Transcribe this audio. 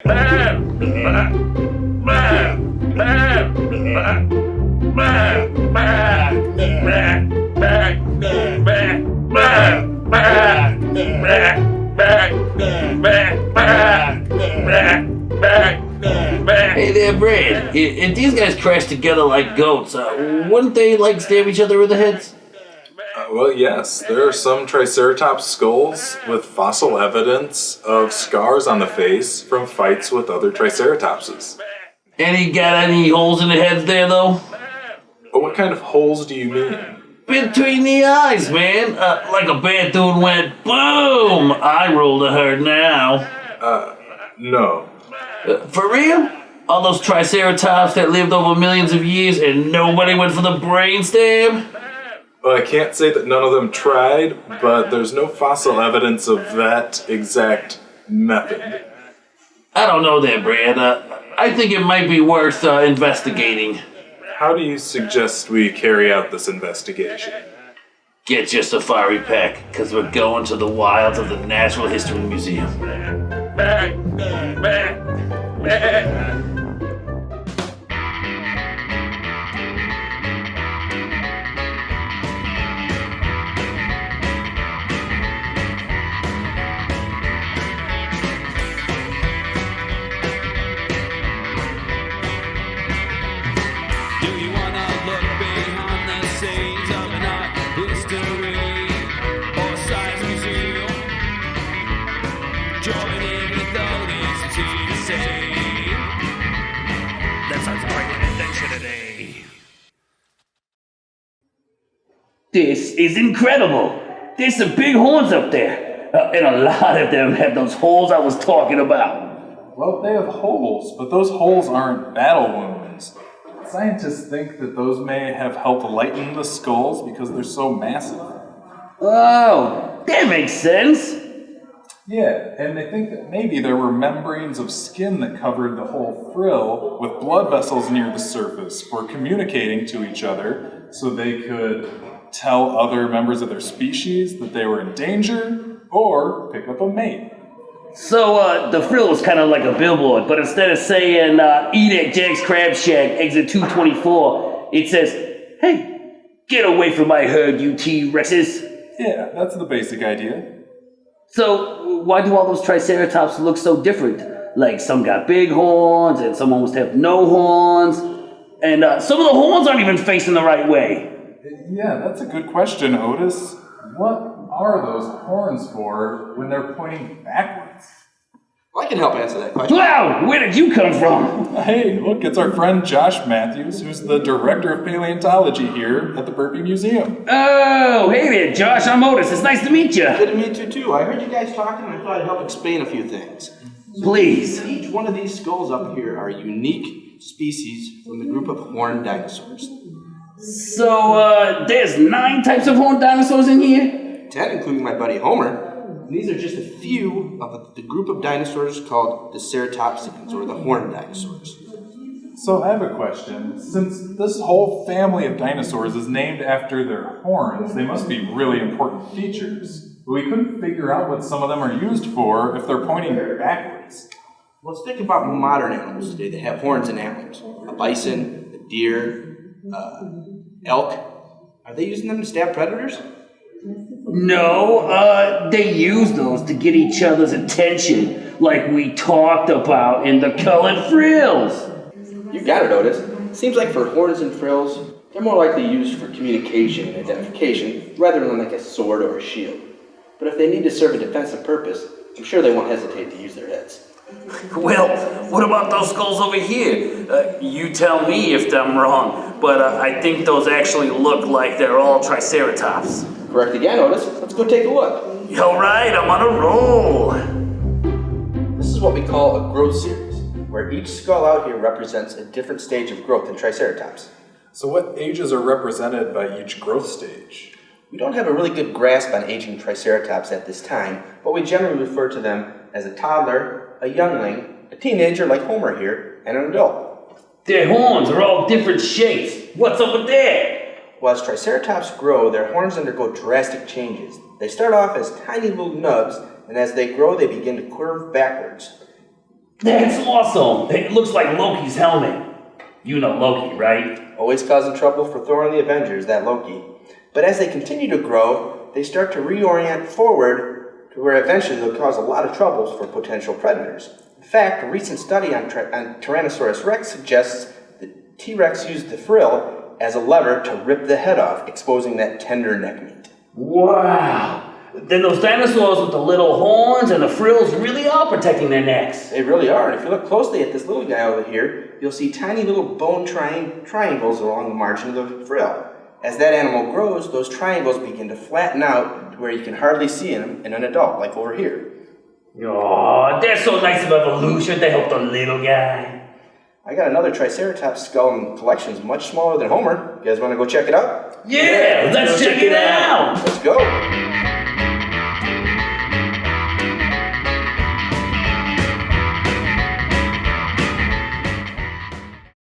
Hey there, Brad. If these guys crash together like goats, wouldn't they stab each other in the heads? Well, yes. There are some Triceratops skulls with fossil evidence of scars on the face from fights with other Triceratopses. Any got any holes in the heads there, though? But what kind of holes do you mean? Between the eyes, man. Like a bad dude went, boom! Eye roll to her now. No. For real? All those Triceratops that lived over millions of years and nobody went for the brain stab? Well, I can't say that none of them tried, but there's no fossil evidence of that exact method. I don't know that, Brad. I think it might be worth investigating. How do you suggest we carry out this investigation? Get your safari pack, because we're going to the wilds of the Natural History Museum. This is incredible! There's some big horns up there, and a lot of them have those holes I was talking about. Well, they have holes, but those holes aren't battle wounds. Scientists think that those may have helped lighten the skulls because they're so massive. Oh, that makes sense! Yeah, and they think that maybe there were membranes of skin that covered the whole frill with blood vessels near the surface for communicating to each other so they could tell other members of their species that they were in danger or pick up a mate. So, the frill was kind of like a billboard, but instead of saying, eat at Jack's Crab Shack, exit 224, it says, hey, get away from my herd, you T.rexes. Yeah, that's the basic idea. So, why do all those Triceratops look so different? Like, some got big horns, and some almost have no horns, and some of the horns aren't even facing the right way. Yeah, that's a good question, Odis. What are those horns for when they're pointing backwards? Well, I can help answer that question. Wow, where did you come from? Hey, look, it's our friend Josh Mathews, who's the director of paleontology here at the Burpee Museum. Oh, hey there, Josh. I'm Odis. It's nice to meet you. Good to meet you, too. I heard you guys talking, and I thought I'd help explain a few things. Please. Each one of these skulls up here are unique species from the group of horned dinosaurs. So, there's 9 types of horned dinosaurs in here? 10, including my buddy Homer. And these are just a few of the group of dinosaurs called the ceratopsians, or the horned dinosaurs. So I have a question. Since this whole family of dinosaurs is named after their horns, they must be really important features. But we couldn't figure out what some of them are used for if they're pointing backwards. Let's think about modern animals today that have horns and antlers. A bison, a deer, elk. Are they using them to stab predators? No, they use those to get each other's attention, like we talked about in the colored frills. You got it, Odis. Seems like for horns and frills, they're more likely used for communication and identification, rather than like a sword or a shield. But if they need to serve a defensive purpose, I'm sure they won't hesitate to use their heads. Well, what about those skulls over here? You tell me if I'm wrong, but I think those actually look like they're all Triceratops. Correct again, Odis. Let's go take a look. All right, I'm on a roll. This is what we call a growth series, where each skull out here represents a different stage of growth in Triceratops. So what ages are represented by each growth stage? We don't have a really good grasp on aging Triceratops at this time, but we generally refer to them as a toddler, a youngling, a teenager like Homer here, and an adult. Their horns are all different shapes. What's up with that? Well, as Triceratops grow, their horns undergo drastic changes. They start off as tiny little nubs, and as they grow, they begin to curve backwards. That's awesome. It looks like Loki's helmet. You know Loki, right? Always causing trouble for Thor and the Avengers, that Loki. But as they continue to grow, they start to reorient forward to where eventually they'll cause a lot of troubles for potential predators. In fact, a recent study on Tyrannosaurus rex suggests that T.rex used the frill as a lever to rip the head off, exposing that tender neck meat. Wow. Then those dinosaurs with the little horns and the frills really are protecting their necks. They really are. And if you look closely at this little guy over here, you'll see tiny little bone triangles along the margin of the frill. As that animal grows, those triangles begin to flatten out to where you can hardly see them in an adult, like over here. Oh, that's so nice of evolution to help the little guy. I got another Triceratops skull in collections much smaller than Homer. You guys want to go check it out? Yeah, let's check it out. Let's go.